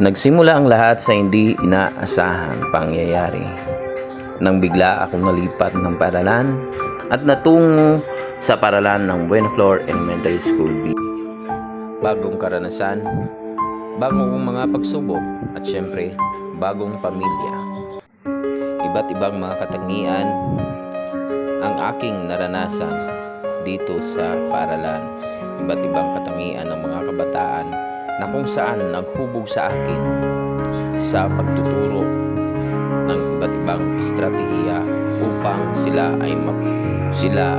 Nagsimula ang lahat sa hindi inaasahang pangyayari. Nang bigla akong nalipat ng paaralan at natungo sa paaralan ng Buenaflor Elementary School B. Bagong karanasan, bagong mga pagsubok at syempre bagong pamilya. Iba't ibang mga katangian ang aking naranasan dito sa paaralan. Iba't ibang katangian ng mga kabataan na kung saan naghubog sa akin sa pagtuturo ng iba't ibang estratehiya upang sila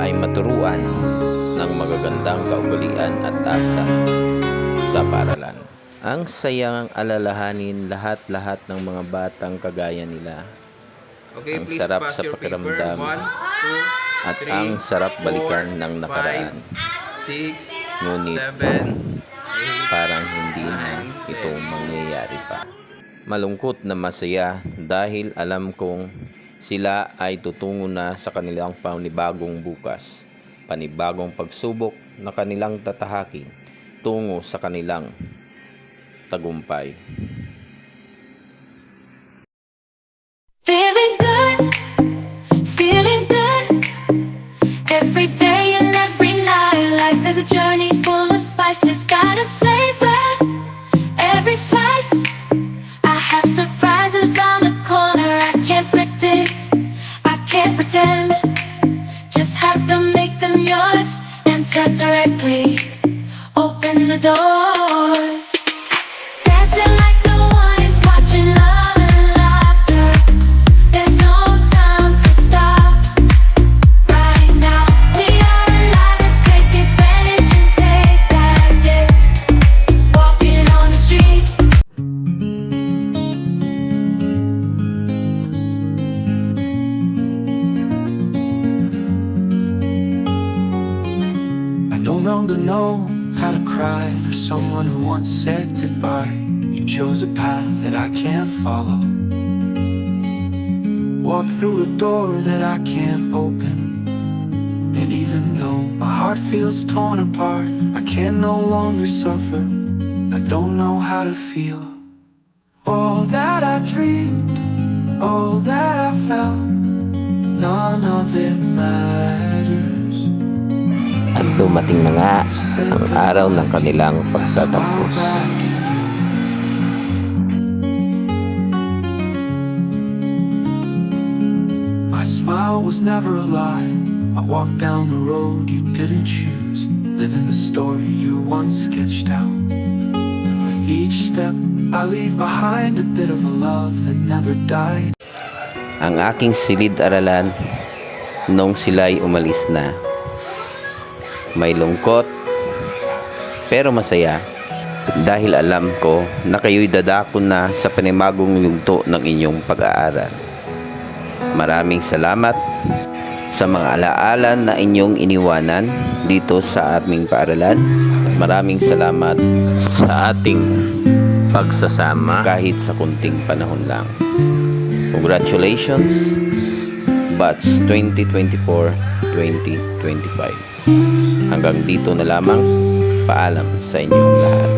ay maturuan ng magagandang kaugalian at tasa sa paaralan. Ang sayang alalahanin lahat-lahat ng mga batang kagaya nila. Okay, Ang please sarap pass sa your pakiramdam paper. 1, 2, at 3, ang sarap balikan 4, ng nakaraan. 5, 6, Ngunit 7, 8, parang hindi na ito mangyayari pa. Malungkot na masaya dahil alam kong sila ay tutungo na sa kanilang panibagong bukas, panibagong pagsubok na kanilang tatahakin tungo sa kanilang tagumpay. Feeling good, feeling good. Every day and every night, life is a journey full of spices. Gotta savor every slice. I have surprises on the corner. I can't predict, I can't pretend. Just have to make them yours. Enter directly, open the doors. Dancing like no one is watching, love and laughter. There's no time to stop right now. We are alive, let's take advantage and take that dip. Walking on the street. I no longer know how to cry for someone who once said goodbye. You chose a path that I can't follow. Walk through a door that I can't open. And even though my heart feels torn apart, I can no longer suffer. I don't know how to feel. All that I dreamed, all that I felt, none of it matters. At dumating na nga ang araw ng kanilang pagtatapos. My smile was never a lie. I walked down the road you didn't choose, living the story you once sketched out. And with each step, I leave behind a bit of a love that never died. Ang aking silid-aralan nung sila'y umalis na. May lungkot pero masaya dahil alam ko na kayo'y dadako na sa panibagong yugto ng inyong pag-aaral. Maraming salamat sa mga alaala na inyong iniwanan dito sa aming paaralan. Maraming salamat sa ating pagsasama kahit sa kunting panahon lang. Congratulations, Batch 2024-2025. Hanggang dito na lamang. Paalam sa inyong lahat.